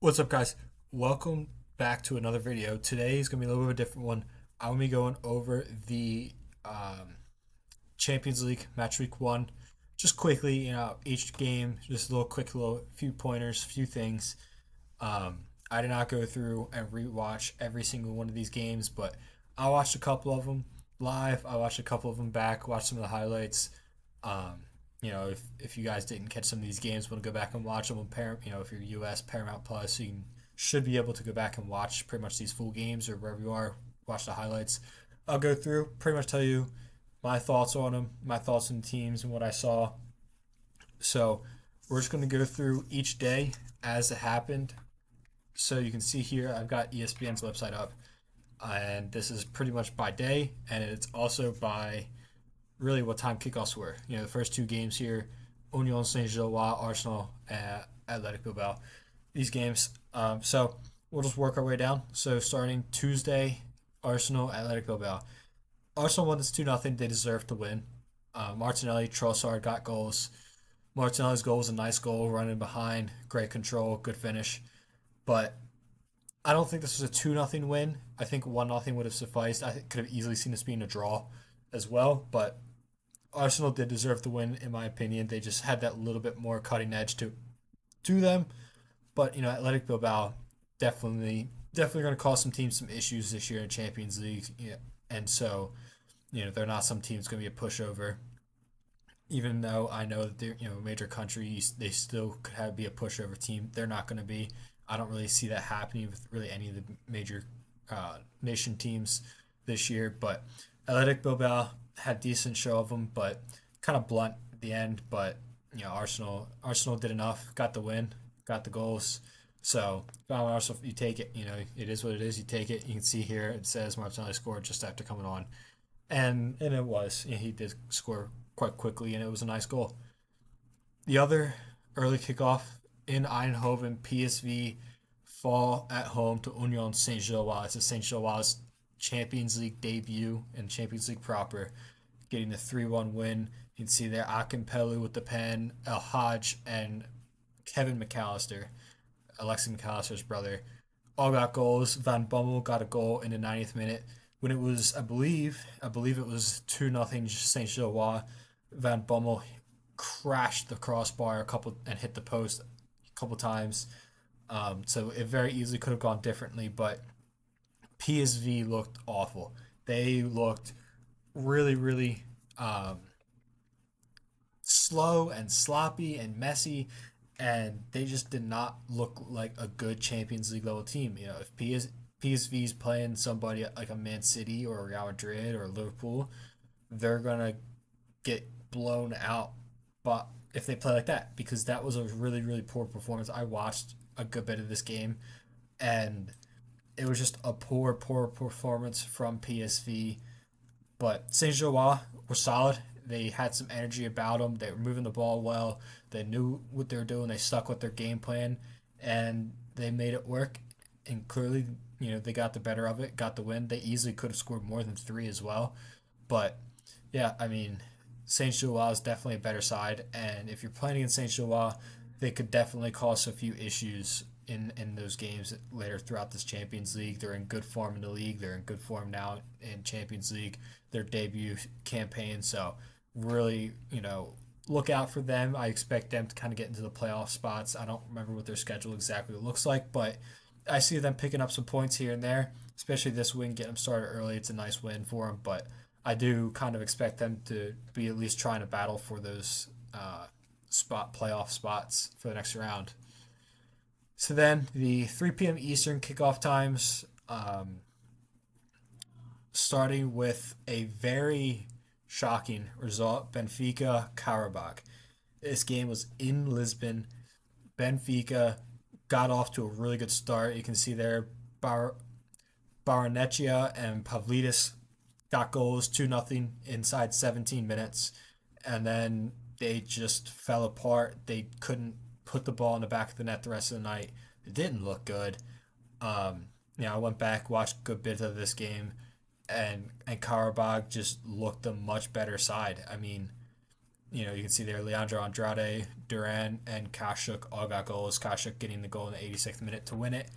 What's up, guys? Welcome back to another video. Today is going to be a little bit of a different one. I'm going to be going over the Champions League match week one. Just quickly, each game, just a little quick, little few pointers, few things. I did not go through and rewatch every single one of these games, but I watched a couple of them live. I watched a couple of them back, watched some of the highlights. Um, if you guys didn't catch some of these games, want to go back and watch them on if you're US Paramount Plus, should be able to go back and watch pretty much these full games or wherever you are, watch the highlights. I'll go through, pretty much tell you my thoughts on them, my thoughts on the teams and what I saw. So we're just going to go through each day as it happened. So you can see here, I've got ESPN's website up, and this is pretty much by day, and it's also by really what time kickoffs were. The first two games here, Union Saint-Gilloise, Arsenal, Athletic Bilbao. These games. So we'll just work our way down. So starting Tuesday, Arsenal, Athletic Bilbao. Arsenal won this 2-0. They deserved to win. Martinelli, Trossard got goals. Martinelli's goal was a nice goal, running behind, great control, good finish. But I don't think this was a 2-0 win. I think 1-0 would have sufficed. I could have easily seen this being a draw as well. But Arsenal did deserve the win, in my opinion. They just had that little bit more cutting edge to them. But Athletic Bilbao definitely going to cause some teams some issues this year in Champions League. And so they're not some teams going to be a pushover. Even though I know that they're major countries, they still could be a pushover team. They're not going to be. I don't really see that happening with really any of the major nation teams this year. But Athletic Bilbao had decent show of them, but kind of blunt at the end. But Arsenal did enough, got the win, got the goals. So Arsenal, you take it. It is what it is. You take it. You can see here it says Martinelli scored just after coming on, and it was. He did score quite quickly, and it was a nice goal. The other early kickoff in Eindhoven, PSV fall at home to Union Saint-Gilloise. It's a Saint-Gilloise Champions League debut and Champions League proper, getting the 3-1 win. You can see there Akimpelu with the pen, El Hadj, and Kevin McAllister, Alexis McAllister's brother, all got goals. Van Bommel got a goal in the 90th minute when it was, I believe it was 2-0 Saint Gilloise. Van Bommel crashed the crossbar a couple and hit the post a couple times. So it very easily could have gone differently, but PSV looked awful. They looked really, really slow and sloppy and messy, and they just did not look like a good Champions League level team. If PSV is playing somebody like a Man City or Real Madrid or Liverpool, they're gonna get blown out. But if they play like that, because that was a really, really poor performance. I watched a good bit of this game, and it was just a poor, poor performance from PSV. But Saint Gilloise were solid. They had some energy about them. They were moving the ball well. They knew what they were doing. They stuck with their game plan, and they made it work. And clearly, they got the better of it, got the win. They easily could have scored more than three as well. But yeah, I mean, Saint Gilloise is definitely a better side, and if you're playing against Saint Gilloise, they could definitely cause a few issues in those games later throughout this Champions League. They're in good form in the league. They're in good form now in Champions League, their debut campaign. So really, look out for them. I expect them to kind of get into the playoff spots. I don't remember what their schedule exactly looks like, but I see them picking up some points here and there, especially this win, getting them started early. It's a nice win for them, but I do kind of expect them to be at least trying to battle for those spot playoff spots for the next round. So then the 3 p.m. Eastern kickoff times, starting with a very shocking result: Benfica Karabakh. This game was in Lisbon. Benfica got off to a really good start. You can see there Bar- Baranechia and Pavlidis got goals 2-0 inside 17 minutes. And then they just fell apart. They couldn't put the ball in the back of the net the rest of the night. It didn't look good. I went back, watched a good bit of this game, and Karabakh just looked a much better side. I mean, You can see there Leandro Andrade, Duran, and Kashuk all got goals. Kashuk getting the goal in the 86th minute to win it.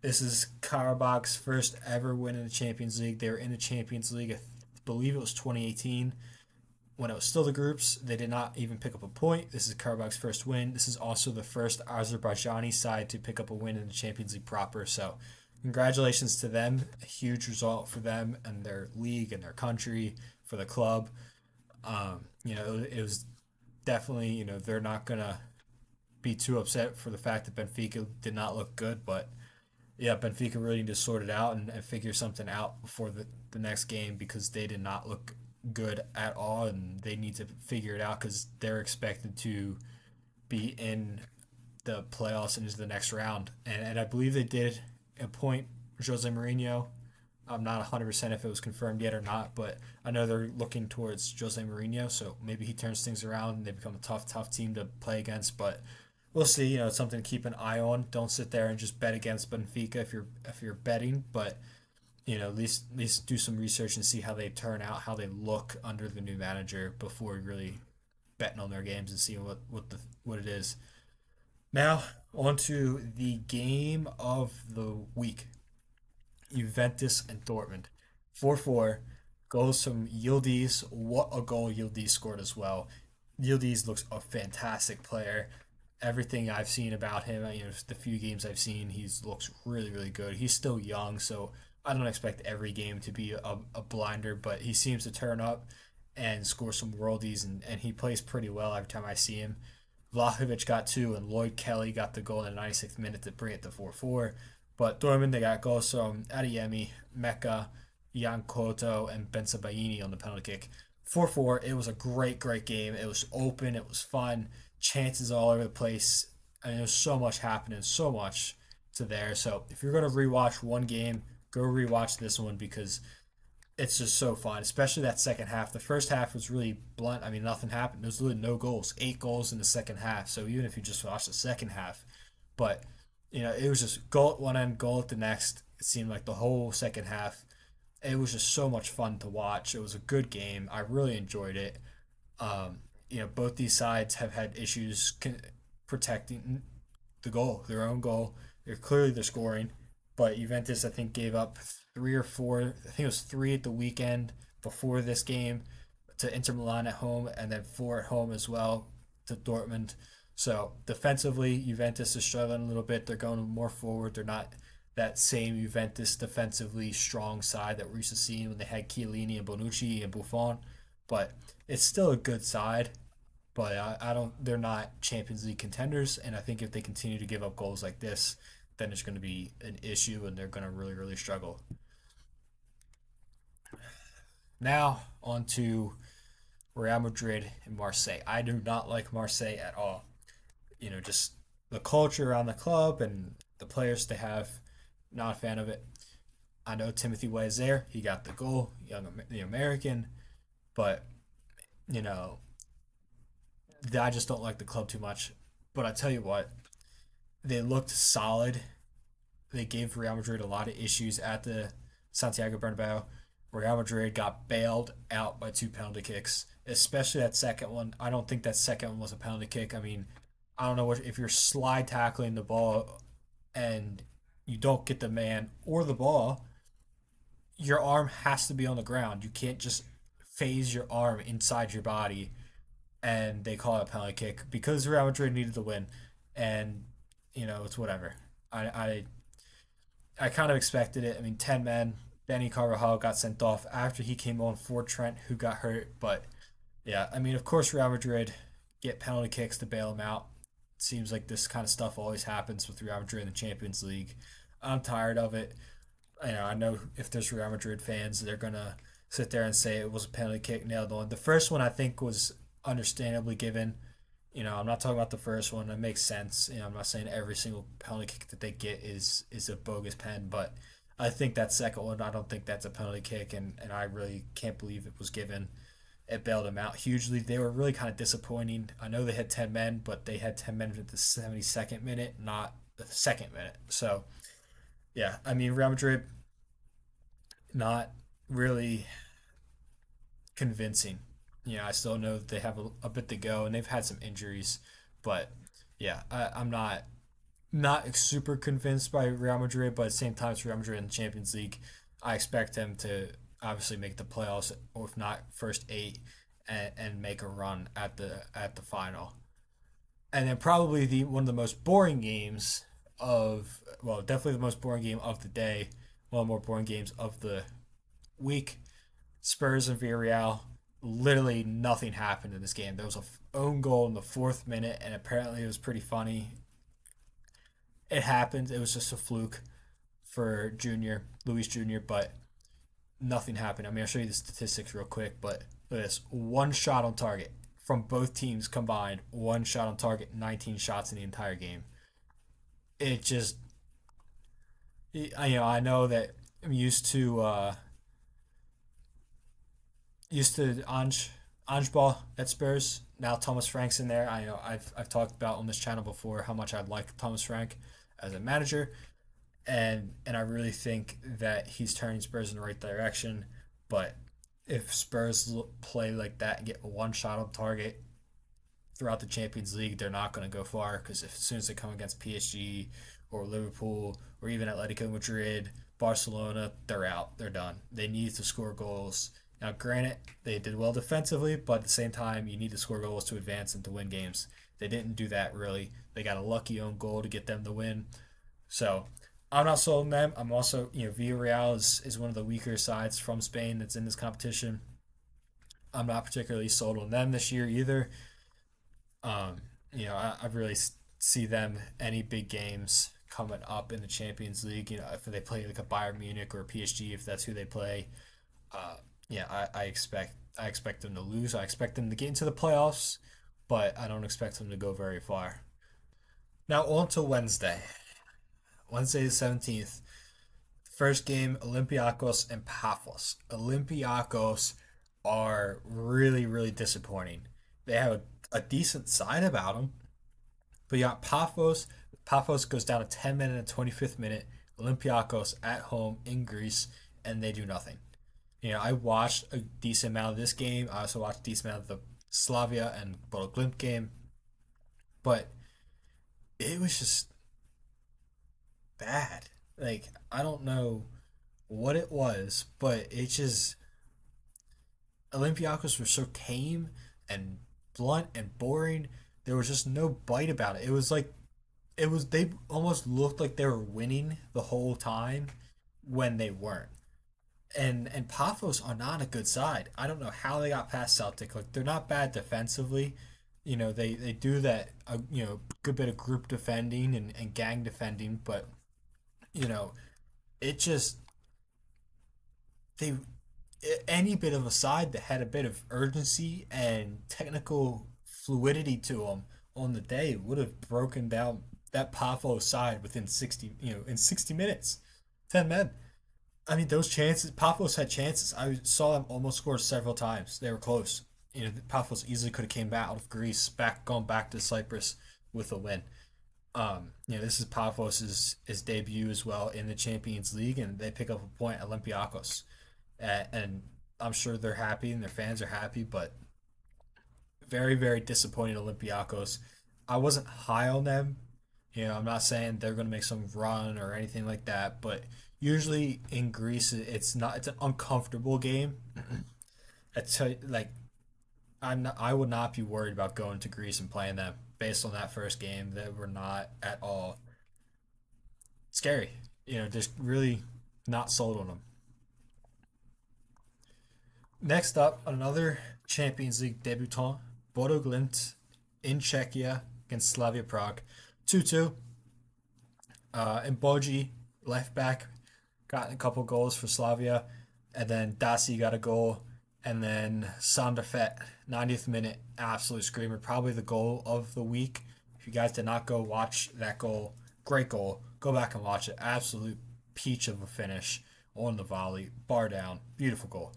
This is Karabak's first ever win in the Champions League. They were in the Champions League, I believe it was 2018, when it was still the groups. They did not even pick up a point. This is Karabak's first win. This is also the first Azerbaijani side to pick up a win in the Champions League proper. So, congratulations to them. A huge result for them and their league and their country, for the club. It was definitely, they're not going to be too upset for the fact that Benfica did not look good, but yeah, Benfica really need to sort it out and figure something out before the next game because they did not look good at all and they need to figure it out because they're expected to be in the playoffs and into the next round. And I believe they did appoint Jose Mourinho. I'm not 100% if it was confirmed yet or not, but I know they're looking towards Jose Mourinho, so maybe he turns things around and they become a tough team to play against. But we'll see. It's something to keep an eye on. Don't sit there and just bet against Benfica if you're betting, but at least do some research and see how they turn out, how they look under the new manager before really betting on their games and seeing what it is. Now on to the game of the week. Juventus and Dortmund. 4-4. Goals from Yildiz. What a goal Yildiz scored as well. Yildiz looks a fantastic player. Everything I've seen about him, the few games I've seen, he looks really, really good. He's still young, so I don't expect every game to be a blinder, but he seems to turn up and score some worldies, and he plays pretty well every time I see him. Vlahovic got two, and Lloyd Kelly got the goal in the 96th minute to bring it to 4-4. But Dortmund, they got goals from Adeyemi, Mecca, Jan Koto, and Bensabaini on the penalty kick. 4-4. It was a great, great game. It was open. It was fun. Chances all over the place. I mean, there's so much happening, so much to there. So if you're going to rewatch one game, go rewatch this one because it's just so fun, especially that second half. The first half was really blunt. I mean, nothing happened. There was really no goals, 8 goals in the second half. So even if you just watch the second half, but it was just goal at one end, goal at the next. It seemed like the whole second half. It was just so much fun to watch. It was a good game. I really enjoyed it. Both these sides have had issues protecting the goal, their own goal. They're scoring, but Juventus I think gave up 3 or 4. I think it was 3 at the weekend before this game to Inter Milan at home, and then 4 at home as well to Dortmund. So defensively, Juventus is struggling a little bit. They're going more forward. They're not that same Juventus defensively strong side that we're used to seeing when they had Chiellini and Bonucci and Buffon, but it's still a good side. But I don't. They're not Champions League contenders, and I think if they continue to give up goals like this, then it's going to be an issue, and they're going to really, really struggle. Now on to Real Madrid and Marseille. I do not like Marseille at all. Just the culture around the club and the players they have. Not a fan of it. I know Timothy Way is there. He got the goal, the American, but you know I just don't like the club too much. But I tell you what, they looked solid. They gave Real Madrid a lot of issues at the Santiago Bernabeu. Real Madrid got bailed out by 2 penalty kicks, especially that second one. I don't think that second one was a penalty kick. I mean, I don't know if you're slide tackling the ball and you don't get the man or the ball, your arm has to be on the ground. You can't just phase your arm inside your body and they call it a penalty kick because Real Madrid needed the win. And, it's whatever. I kind of expected it. I mean, 10 men. Danny Carvajal got sent off after he came on for Trent, who got hurt. But yeah, I mean, of course, Real Madrid get penalty kicks to bail them out. It seems like this kind of stuff always happens with Real Madrid in the Champions League. I'm tired of it. I know if there's Real Madrid fans, they're gonna sit there and say it was a penalty kick nailed on. The first one I think was understandably given. I'm not talking about the first one. It makes sense. I'm not saying every single penalty kick that they get is a bogus pen, but I think that second one, I don't think that's a penalty kick, and I really can't believe it was given. It bailed them out hugely. They were really kind of disappointing. I know they had 10 men, but they had 10 men at the 72nd minute, not the second minute. So, yeah, I mean, Real Madrid, not really convincing. I still know that they have a bit to go, and they've had some injuries, but yeah, I'm not super convinced by Real Madrid, but at the same time, it's Real Madrid in the Champions League. I expect them to obviously make the playoffs, or if not, first eight, and make a run at the final. And then probably the one of the most boring games of well, definitely the most boring game of the day, one of the more boring games of the week. Spurs and Villarreal. Literally nothing happened in this game. There was a own goal in the fourth minute, and apparently it was pretty funny. It happened. It was just a fluke for Junior, Luis Junior, but nothing happened. I mean, I'll show you the statistics real quick, but look at this: one shot on target from both teams combined. One shot on target, 19 shots in the entire game. It just, I know that I'm used to Ange ball at Spurs. Now Thomas Frank's in there. I know I've talked about on this channel before how much I like Thomas Frank as a manager, and I really think that he's turning Spurs in the right direction. But if Spurs play like that and get one shot on target throughout the Champions League, they're not going to go far because as soon as they come against PSG or Liverpool or even Atletico Madrid, Barcelona, they're out. They're done. They need to score goals. Now, granted, they did well defensively, but at the same time, you need to score goals to advance and to win games. They didn't do that really. They got a lucky own goal to get them the win. So I'm not sold on them. I'm also, Villarreal is one of the weaker sides from Spain that's in this competition. I'm not particularly sold on them this year either. Um, I really see them any big games coming up in the Champions League. If they play like a Bayern Munich or a PSG, if that's who they play, uh, yeah, I expect them to lose. I expect them to get into the playoffs, but I don't expect them to go very far. Now on to Wednesday, Wednesday the 17th. First game, Olympiacos and Paphos. Olympiacos are really, really disappointing. They have a decent side about them, but you got Paphos. Paphos goes down to 10 minute and 25th minute. Olympiacos at home in Greece, and they do nothing. I watched a decent amount of this game. I also watched a decent amount of the Slavia and Bodo Glimt game, but it was just bad. Like, I don't know what it was, but it just Olympiacos were so tame and blunt and boring. There was just no bite about it. It was like they almost looked like they were winning the whole time when they weren't. And Paphos are not a good side. I don't know how they got past Celtic. Like they're not bad defensively. They do that good bit of group defending and gang defending, but you know it just they any bit of a side that had a bit of urgency and technical fluidity to them on the day would have broken down that Pafo side within 60 in 60 minutes. 10 men. I mean, those chances, Paphos had chances. I saw them almost score several times. They were close. Paphos easily could have came back out of Greece, gone back to Cyprus with a win. This is Paphos' his debut as well in the Champions League, and they pick up a point at Olympiacos. And I'm sure they're happy and their fans are happy, but very, very disappointing Olympiacos. I wasn't high on them. I'm not saying they're going to make some run or anything like that, but usually in Greece, it's an uncomfortable game. Like I would not be worried about going to Greece and playing them based on that first game. They were not at all scary. Just really not sold on them. Next up, another Champions League debutant, Bodo Glimt in Czechia against Slavia Prague. 2-2. And Boji, left back, got a couple goals for Slavia. And then Dasi got a goal. And then Sander Fett, 90th minute, absolute screamer. Probably the goal of the week. If you guys did not go watch that goal, great goal. Go back and watch it. Absolute peach of a finish on the volley. Bar down. Beautiful goal.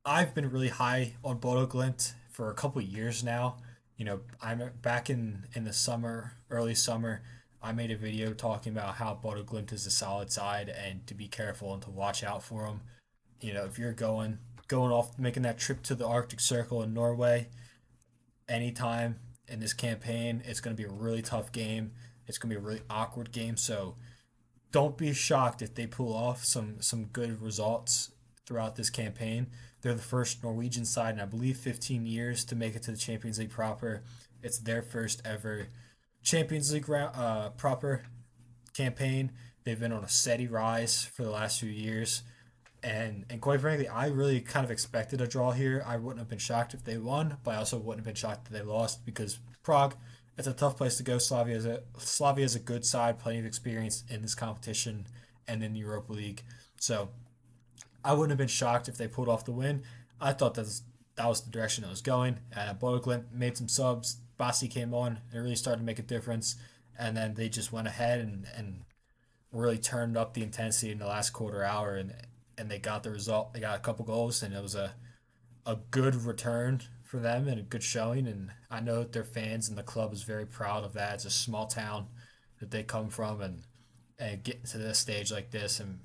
I've been really high on Bodo Glimt for a couple years now. I'm back in the summer, early summer. I made a video talking about how Bodo Glimt is a solid side and to be careful and to watch out for them. If you're going going off, making that trip to the Arctic Circle in Norway anytime in this campaign. It's going to be a really tough game. It's going to be a really awkward game. So don't be shocked if they pull off some good results throughout this campaign. They're the first Norwegian side in I believe 15 years to make it to the Champions League proper. It's their first ever Champions League proper campaign. They've been on a steady rise for the last few years. And quite frankly, I really kind of expected a draw here. I wouldn't have been shocked if they won, but I also wouldn't have been shocked that they lost because Prague, it's a tough place to go. Slavia is a good side, plenty of experience in this competition and in the Europa League. So I wouldn't have been shocked if they pulled off the win. I thought that was the direction it was going. Bodo Glimt made some subs. Basi came on and it really started to make a difference. And then they just went ahead and really turned up the intensity in the last quarter hour and they got the result. They got a couple goals and it was a good return for them and a good showing. And I know that their fans and the club is very proud of that. It's a small town that they come from and getting to this stage like this and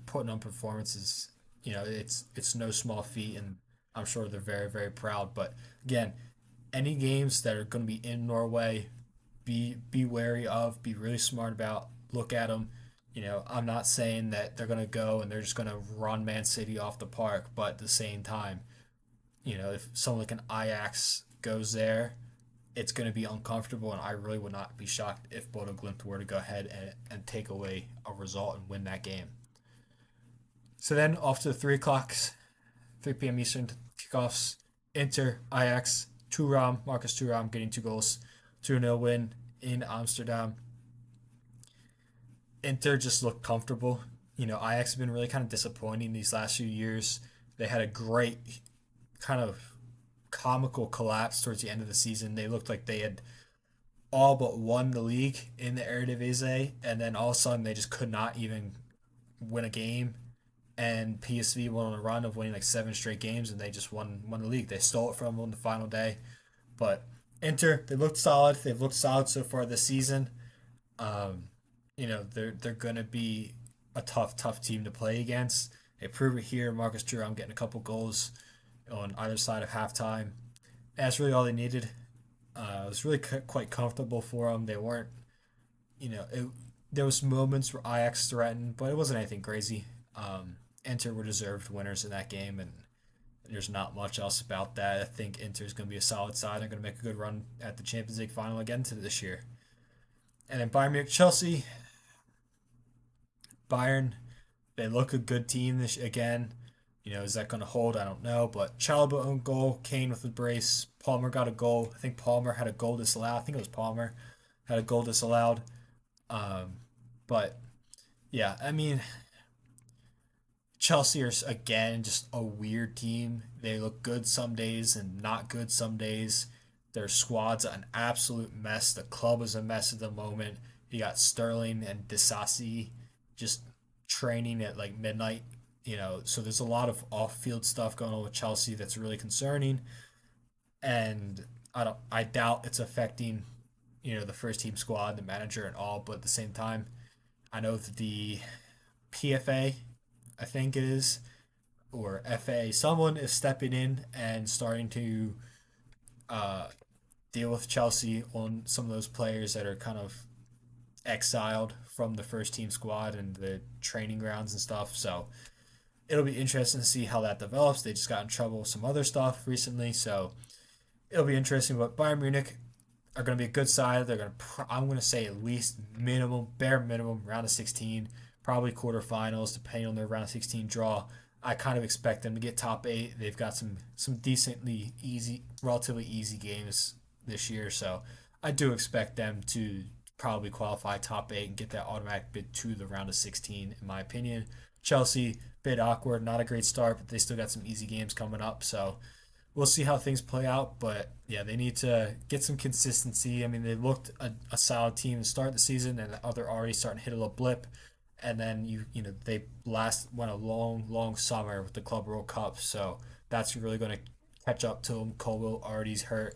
putting on performances. It's no small feat, and I'm sure they're very very proud. But again, any games that are going to be in Norway, be wary of, be really smart about, look at them. I'm not saying that they're going to go and they're just going to run Man City off the park, but at the same time, if someone like an Ajax goes there, it's going to be uncomfortable, and I really would not be shocked if Bodo Glimt were to go ahead and take away a result and win that game. So then off to the 3 p.m. Eastern kickoffs. Inter, Ajax, Thuram, Marcus Thuram getting 2 goals, 2-0 win in Amsterdam. Inter just looked comfortable. Ajax have been really kind of disappointing these last few years. They had a great kind of comical collapse towards the end of the season. They looked like they had all but won the league in the Eredivisie, and then all of a sudden they just could not even win a game. And PSV went on a run of winning like 7 straight games, and they just won the league. They stole it from them on the final day. But Inter, they looked solid. They've looked solid so far this season. Um, they're gonna be a tough team to play against. They prove it here. Marcus Thuram getting a couple goals on either side of halftime. And that's really all they needed. It was really quite comfortable for them. They weren't, it, there was moments where Ajax threatened, but it wasn't anything crazy. Inter were deserved winners in that game, and there's not much else about that. I think Inter's going to be a solid side. They're going to make a good run at the Champions League final again to this year. And then Bayern Munich, Chelsea, Bayern, they look a good team this again. Is that going to hold? I don't know. But Chalobah own goal, Kane with the brace, Palmer got a goal. I think Palmer had a goal disallowed. I think it was Palmer had a goal disallowed. Um, but yeah, I mean, Chelsea are again just a weird team. They look good some days and not good some days. Their squad's an absolute mess. The club is a mess at the moment. You got Sterling and Disasi just training at like midnight. So there's a lot of off-field stuff going on with Chelsea that's really concerning, and I doubt it's affecting the first team squad, the manager, and all. But at the same time, I know that the PFA, I think it is, or FA, someone is stepping in and starting to uh, deal with Chelsea on some of those players that are kind of exiled from the first team squad and the training grounds and stuff. So it'll be interesting to see how that develops. They just got in trouble with some other stuff recently, so it'll be interesting. But Bayern Munich are going to be a good side. They're going to, I'm going to say at least minimum, bare minimum, round of 16, probably quarterfinals, depending on their round of 16 draw. I kind of expect them to get top 8. They've got some decently easy, relatively easy games this year, so I do expect them to probably qualify top 8 and get that automatic bid to the round of 16, in my opinion. Chelsea, bit awkward, not a great start, but they still got some easy games coming up, so we'll see how things play out. But yeah, they need to get some consistency. I mean, they looked a solid team to start the season, and they're already starting to hit a little blip. And then they went a long summer with the Club World Cup, so that's really going to catch up to them. Colwell already's hurt,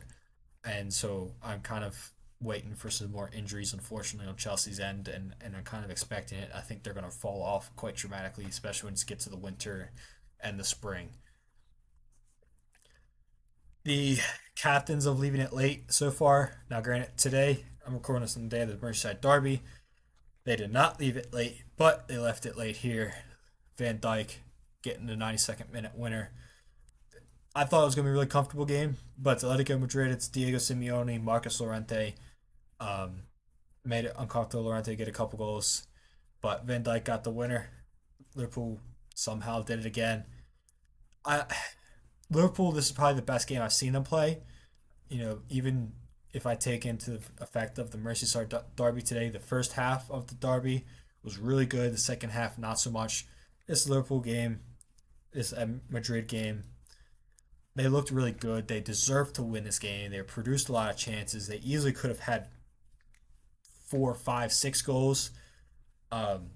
and so I'm kind of waiting for some more injuries, unfortunately, on Chelsea's end, and I'm kind of expecting it. I think they're going to fall off quite dramatically, especially when it gets to the winter and the spring. The captains of leaving it late so far. Now, granted, today I'm recording this on the day of the Merseyside Derby. They did not leave it late, but they left it late here. Van Dijk getting the 92nd minute winner. I thought it was going to be a really comfortable game, but it's Atletico Madrid. It's Diego Simeone, Marcus Llorente. Um, Made it uncomfortable. Llorente get a couple goals, but Van Dijk got the winner. Liverpool somehow did it again. I Liverpool. This is probably the best game I've seen them play. Even if I take into the effect of the Merseyside derby today, the first half of the derby was really good. The second half, not so much. This Liverpool game, this Madrid game, they looked really good. They deserved to win this game. They produced a lot of chances. They easily could have had four, five, six goals. Um,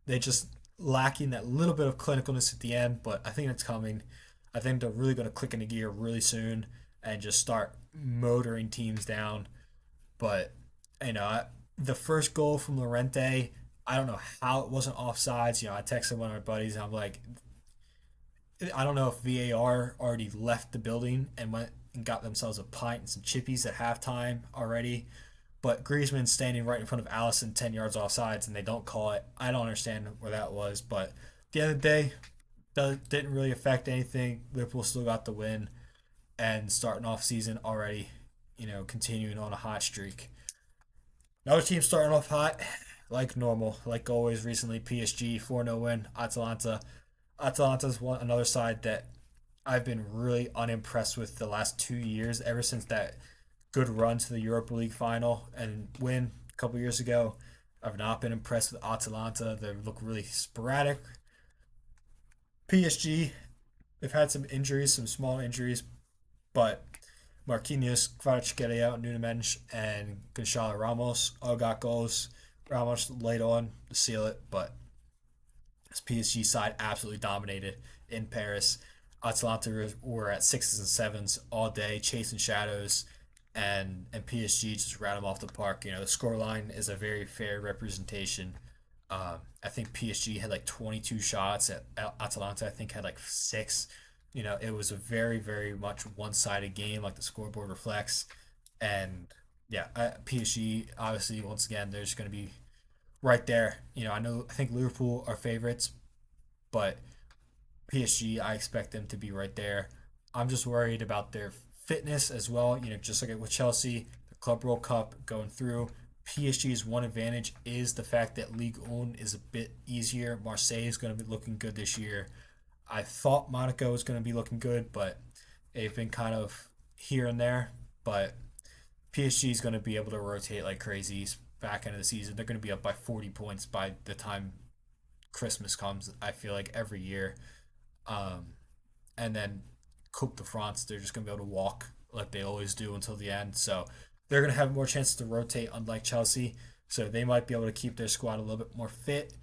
they just lacking that little bit of clinicalness at the end, but I think it's coming. I think they're really going to click into gear really soon and just start motoring teams down. But you know, the first goal from Lorente, I don't know how it wasn't offsides. I texted one of my buddies and I'm like, I don't know if VAR already left the building and went and got themselves a pint and some chippies at halftime already. But Griezmann standing right in front of Allison 10 yards offsides and they don't call it. I don't understand where that was. But at the end of the day, didn't really affect anything. Liverpool still got the win and starting off season already, continuing on a hot streak. Another team starting off hot, like normal, like always recently, PSG 4-0 win, Atalanta. Atalanta's another side that I've been really unimpressed with the last 2 years, ever since that good run to the Europa League final and win a couple years ago. I've not been impressed with Atalanta. They look really sporadic. PSG, they've had some injuries, some small injuries, but Marquinhos, Kvaratskhelia, Nuno Mendes, and Gonçalo Ramos all got goals. Ramos late on to seal it, but this PSG side absolutely dominated in Paris. Atalanta were at sixes and sevens all day, chasing shadows, and PSG just ran them off the park. The scoreline is a very fair representation. I think PSG had like 22 shots. At Atalanta, I think had like six. It was a very, very much one-sided game, like the scoreboard reflects. And yeah, PSG obviously once again they're just going to be right there. I think Liverpool are favorites, but PSG I expect them to be right there. I'm just worried about their fitness as well. Just like with Chelsea, the Club World Cup going through. PSG's one advantage is the fact that Ligue 1 is a bit easier. Marseille is going to be looking good this year. I thought Monaco was going to be looking good, but they've been kind of here and there. But PSG is going to be able to rotate like crazy back end of the season. They're going to be up by 40 points by the time Christmas comes, I feel like, every year. Um, and then Coupe de France, they're just going to be able to walk like they always do until the end. So they're going to have more chances to rotate, unlike Chelsea. So they might be able to keep their squad a little bit more fit.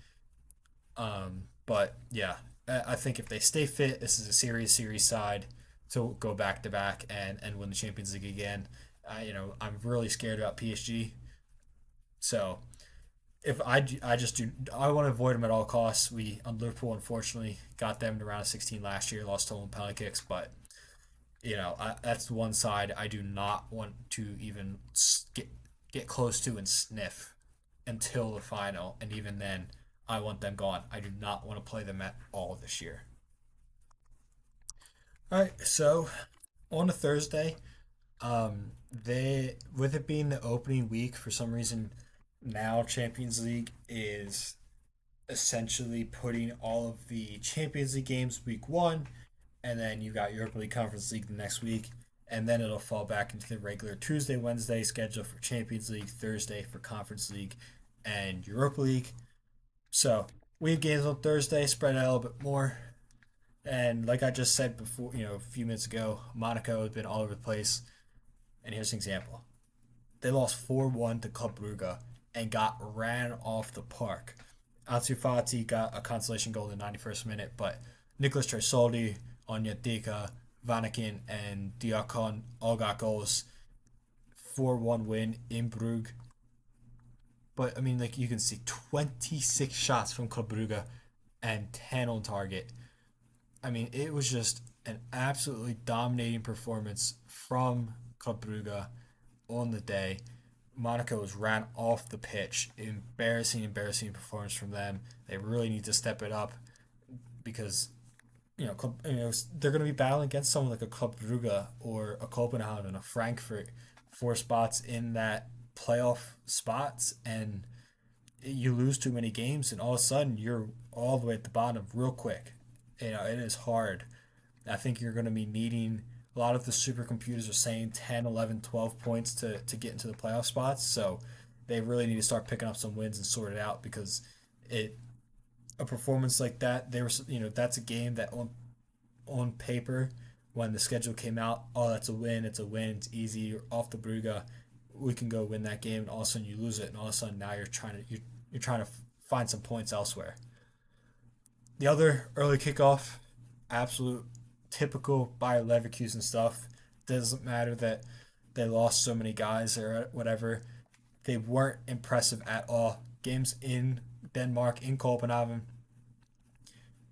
But yeah, I think if they stay fit, this is a series side to go back to back and win the Champions League again. I'm really scared about PSG. So if I just do I want to avoid them at all costs. We on Liverpool unfortunately got them to round of 16 last year, lost to them penalty kicks, but that's one side I do not want to even get close to and sniff until the final, and even then, I want them gone. I do not want to play them at all this year. All right, so on a Thursday, they with it being the opening week for some reason, now Champions League is essentially putting all of the Champions League games week one, and then you got Europa League Conference League the next week, and then it'll fall back into the regular Tuesday, Wednesday schedule for Champions League, Thursday for Conference League, and Europa League. So we have games on Thursday, spread out a little bit more. And like I just said before, a few minutes ago, Monaco has been all over the place. And here's an example: they lost 4-1 to Club Brugge and got ran off the park. Ansu Fati got a consolation goal in the 91st minute, but Nicolas Tresoldi, Onyedika, Vanakin, and Diakon all got goals. 4-1 win in Brugge. But, like you can see 26 shots from Club Brugge and 10 on target. I mean, it was just an absolutely dominating performance from Club Brugge on the day. Monaco was ran off the pitch. Embarrassing performance from them. They really need to step it up because they're going to be battling against someone like a Club Brugge or a Copenhagen and a Frankfurt for spots in that playoff spots, and you lose too many games, and all of a sudden you're all the way at the bottom real quick. It is hard. I think you're going to be needing a lot of the supercomputers are saying 10, 11, 12 points to get into the playoff spots. So they really need to start picking up some wins and sort it out because it a performance like that, that's a game that on paper when the schedule came out, oh, that's a win, it's a win, it's easy, you're off the Brugge, we can go win that game, and all of a sudden you lose it, and all of a sudden now you're trying to find some points elsewhere. The other early kickoff, absolute typical Bayer Leverkusen stuff. Doesn't matter that they lost so many guys or whatever. They weren't impressive at all. Games in Denmark, in Copenhagen,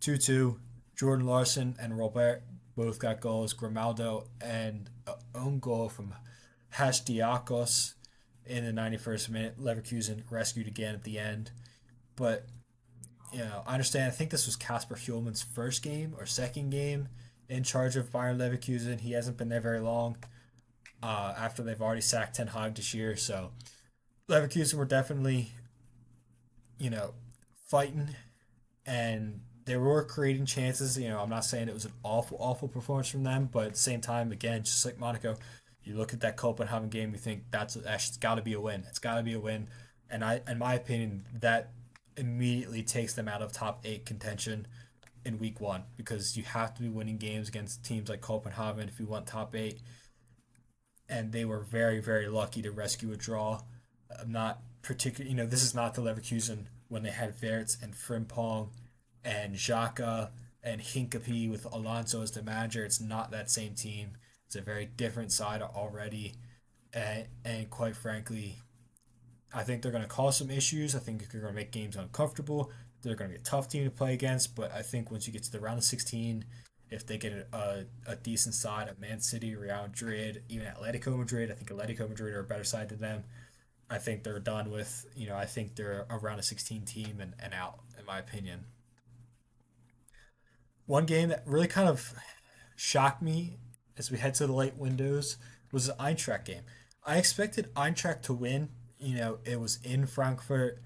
2-2. Jordan Larson and Robert both got goals. Grimaldo and an own goal from Hastiakos in the 91st minute. Leverkusen rescued again at the end. But I understand. I think this was Kasper Hjulman's first game or second game in charge of Bayern Leverkusen. He hasn't been there very long after they've already sacked Ten Hag this year. So Leverkusen were definitely, fighting, and they were creating chances. I'm not saying it was an awful performance from them, but at the same time, again, just like Monaco, you look at that Copenhagen game, you think that's got to be a win. It's got to be a win, and in my opinion, that immediately takes them out of top eight contention in week one because you have to be winning games against teams like Copenhagen if you want top eight. And they were very, very lucky to rescue a draw. I'm not particular, this is not the Leverkusen when they had Verts and Frimpong and Xhaka and Hinkapie with Alonso as the manager. It's not that same team. It's a very different side already. And quite frankly, I think they're going to cause some issues. I think they're going to make games uncomfortable. They're going to be a tough team to play against. But I think once you get to the round of 16, if they get a decent side of Man City, Real Madrid, even Atletico Madrid, I think Atletico Madrid are a better side than them. I think they're done with, I think they're a round of 16 team and out, in my opinion. One game that really kind of shocked me as we head to the late windows was the Eintracht game. I expected Eintracht to win. It was in Frankfurt.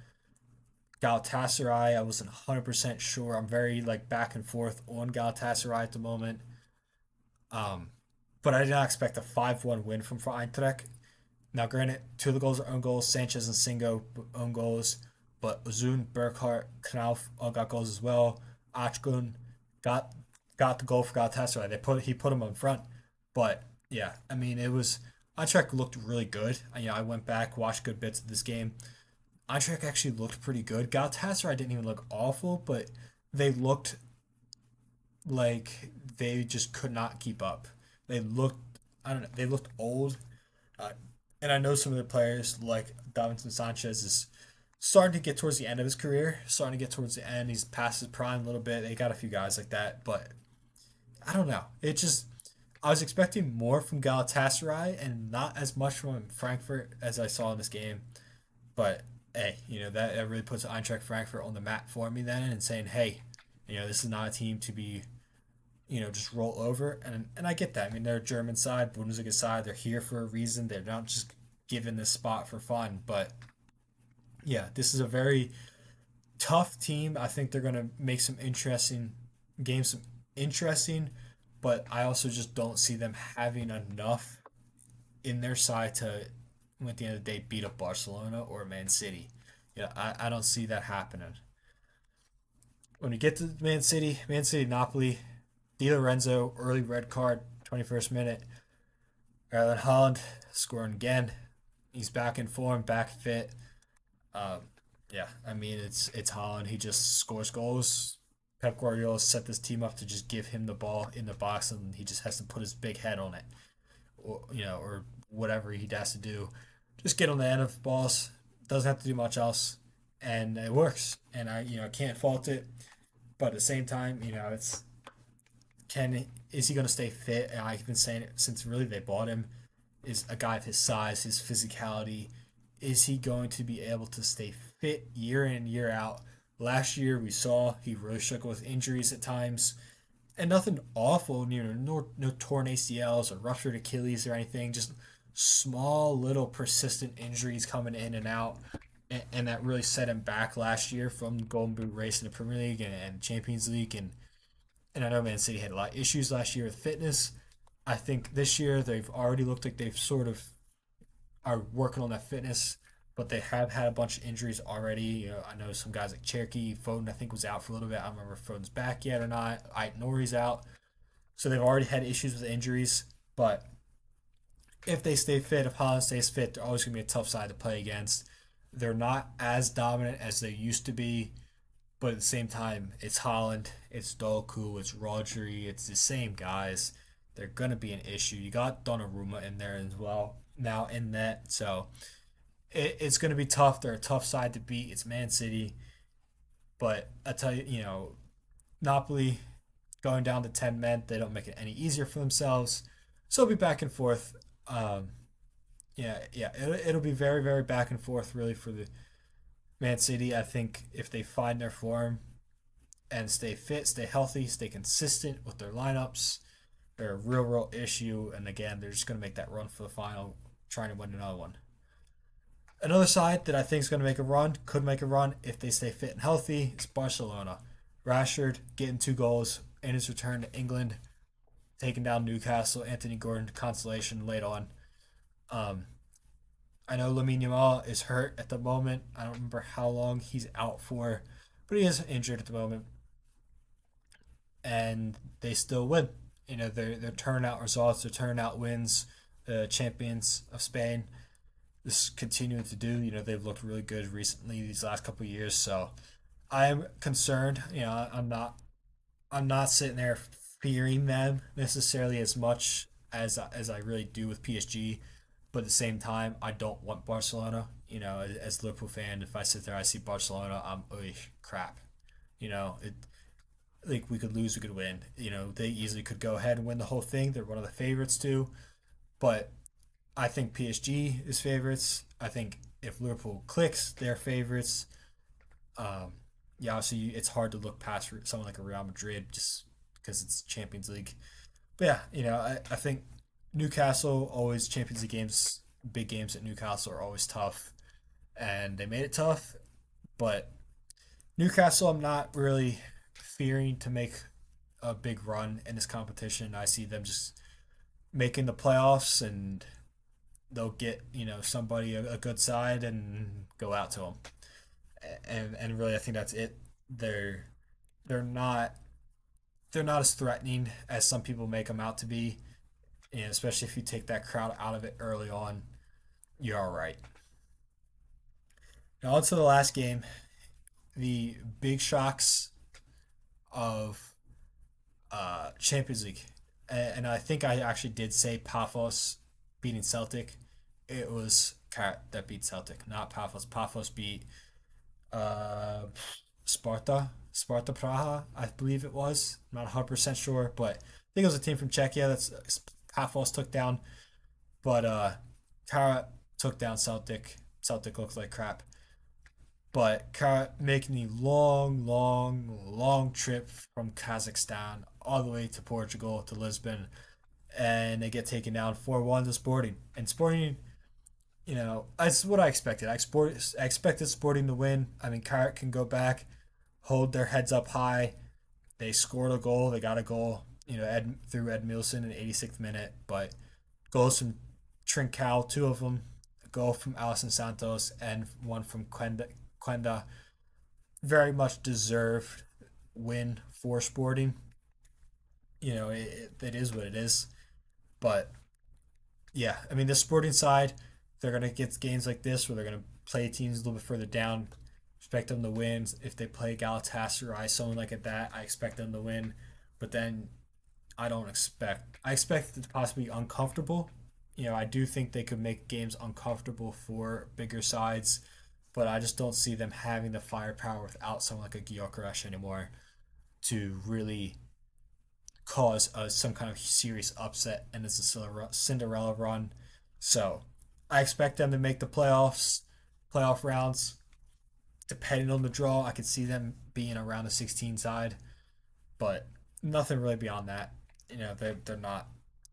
Galatasaray, I wasn't 100% sure. I'm very back and forth on Galatasaray at the moment. Um, but I did not expect a 5-1 win from Eintracht. Now, granted, two of the goals are own goals. Sanchez and Singo own goals, but Ozun, Burkhardt, Knauf all got goals as well. Achgun got got the goal for Galatasaray. He put him on front, but yeah, I mean it was Eintracht looked really good. I went back watched good bits of this game. Eintracht actually looked pretty good. Galatasaray didn't even look awful, but they looked like they just could not keep up. They looked I don't know they looked old, uh, and I know some of the players like Davinson Sanchez is starting to get towards the end of his career, starting to get towards the end. He's past his prime a little bit. They got a few guys like that, but I don't know. It just I was expecting more from Galatasaray and not as much from Frankfurt as I saw in this game. But hey, that really puts Eintracht Frankfurt on the map for me then, and saying, hey, this is not a team to be just roll over. And I get that. I mean, they're a German side, Bundesliga side. They're here for a reason. They're not just given this spot for fun. But yeah, this is a very tough team. I think they're gonna make some interesting games, some interesting, but I also just don't see them having enough in their side to, at the end of the day, beat up Barcelona or Man City. I don't see that happening. When we get to Man City, Napoli, Di Lorenzo, early red card, 21st minute. Erlen Holland scoring again. He's back in form, back fit. Um, yeah, I mean it's Holland. He just scores goals. Pep Guardiola set this team up to just give him the ball in the box, and he just has to put his big head on it, or whatever he has to do. Just get on the end of balls. Doesn't have to do much else, and it works. And I can't fault it. But at the same time, it's can is he going to stay fit? And I've been saying it since really they bought him. Is a guy of his size, his physicality, is he going to be able to stay fit year in year out? Last year we saw he really struggled with injuries at times, and nothing awful, no torn ACLs or ruptured Achilles or anything, just small little persistent injuries coming in and out, and that really set him back last year from the Golden Boot race in the Premier League and Champions League, and I know Man City had a lot of issues last year with fitness. I think this year they've already looked like they've sort of are working on that fitness, but they have had a bunch of injuries already. I know some guys like Cherky, Foden, I think was out for a little bit. I don't remember if Foden's back yet or not. Ait Nori's out. So they've already had issues with injuries. But if they stay fit, if Holland stays fit, they're always going to be a tough side to play against. They're not as dominant as they used to be, but at the same time, it's Holland, it's Doku, it's Rodri, it's the same guys. They're going to be an issue. You got Donnarumma in there as well now in net. So it's going to be tough. They're a tough side to beat. It's Man City. But I tell you, Napoli going down to 10 men, they don't make it any easier for themselves. So it'll be back and forth. Um, yeah, it'll be very, very back and forth, really, for the Man City. I think if they find their form and stay fit, stay healthy, stay consistent with their lineups, they're a real, real issue. And again, they're just going to make that run for the final, trying to win another one. Another side that I think is going to make a run, could make a run if they stay fit and healthy, is Barcelona. Rashford getting 2 goals in his return to England, taking down Newcastle. Anthony Gordon consolation late on. Um, I know Lamine Yamal is hurt at the moment. I don't remember how long he's out for, but he is injured at the moment, and they still win. Their turnout results, their turnout wins. The champions of Spain is continuing to do. They've looked really good recently these last couple of years. So I'm concerned. I'm not sitting there fearing them necessarily as much as I really do with PSG. But at the same time, I don't want Barcelona. As a Liverpool fan, if I sit there, I see Barcelona, I'm crap. It like we could lose, we could win. They easily could go ahead and win the whole thing. They're one of the favorites too. But I think PSG is favorites. I think if Liverpool clicks, they're favorites. Um, yeah, obviously it's hard to look past someone like a Real Madrid just because it's Champions League. But yeah, I think Newcastle always Champions League games, big games at Newcastle are always tough, and they made it tough. But Newcastle, I'm not really fearing to make a big run in this competition. I see them just making the playoffs, and they'll get somebody a good side and go out to them. And really, I think that's it. They're they're not they're not as threatening as some people make them out to be. And especially if you take that crowd out of it early on, you're all right. Now on to the last game, the big shocks of Champions League, and I think I actually did say Paphos beating Celtic. It was Cat that beat Celtic, not Paphos. Paphos beat uh, Sparta Praha, I believe it was. I'm not 100% sure, but I think it was a team from Czechia that's Paphos took down. But Kara took down Celtic. Celtic looks like crap. But Kara making the long, long, long trip from Kazakhstan all the way to Portugal to Lisbon, and they get taken down 4-1 to Sporting. And Sporting, that's what I expected. I expected Sporting to win. I mean, Carrot can go back, hold their heads up high. They scored a goal. They got a goal. Through Ed Milson in the 86th minute, but goals from Trincao, two of them, a goal from Alison Santos, and one from Quenda. Very much deserved win for Sporting. It is what it is. But yeah, I mean, the Sporting side, they're going to get games like this where they're going to play teams a little bit further down. Expect them to win. If they play Galatasaray, someone like that, I expect them to win. But then I expect it to possibly be uncomfortable. I do think they could make games uncomfortable for bigger sides, but I just don't see them having the firepower without someone like a Gyökeres anymore to really cause some kind of serious upset and it's a Cinderella run. So I expect them to make the playoff rounds. Depending on the draw, I could see them being around the 16 side, but nothing really beyond that. They're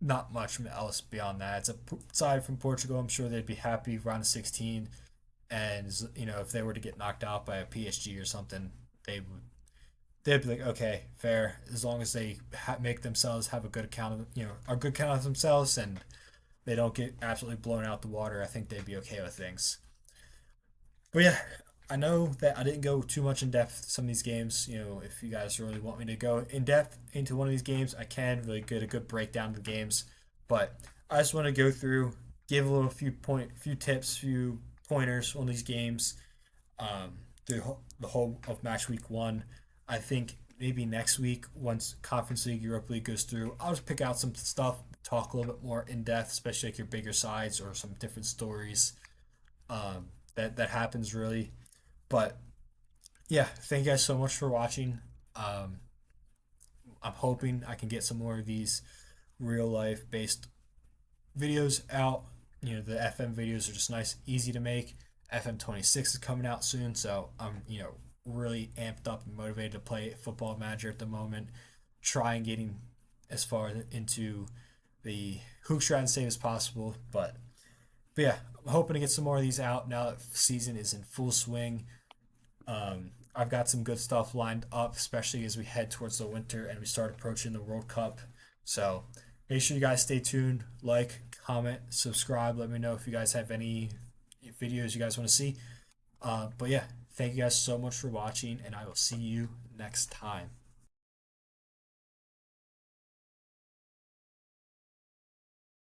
not much else beyond that. It's a side from Portugal. I'm sure they'd be happy around the 16, and if they were to get knocked out by a PSG or something, they would they'd be like, okay, fair, as long as they make themselves have a good account of a good account of themselves and they don't get absolutely blown out the water. I think they'd be okay with things. But yeah, I know that I didn't go too much in depth some of these games. If you guys really want me to go in depth into one of these games, I can really get a good breakdown of the games. But I just want to go through, give a little few tips, few pointers on these games. The whole of match week one. I think maybe next week, once Conference League, Europa League goes through, I'll just pick out some stuff, talk a little bit more in depth, especially like your bigger sides or some different stories that happens really. But yeah, thank you guys so much for watching. Um, I'm hoping I can get some more of these real life based videos out. The FM videos are just nice, easy to make. FM 26 is coming out soon, so I'm really amped up and motivated to play Football Manager at the moment. Try and getting as far into the hook strat and save as possible, but yeah, I'm hoping to get some more of these out now that season is in full swing. I've got some good stuff lined up, especially as we head towards the winter and we start approaching the World Cup. So make sure you guys stay tuned, like, comment, subscribe. Let me know if you guys have any videos you guys want to see. But yeah, thank you guys so much for watching, and I will see you next time.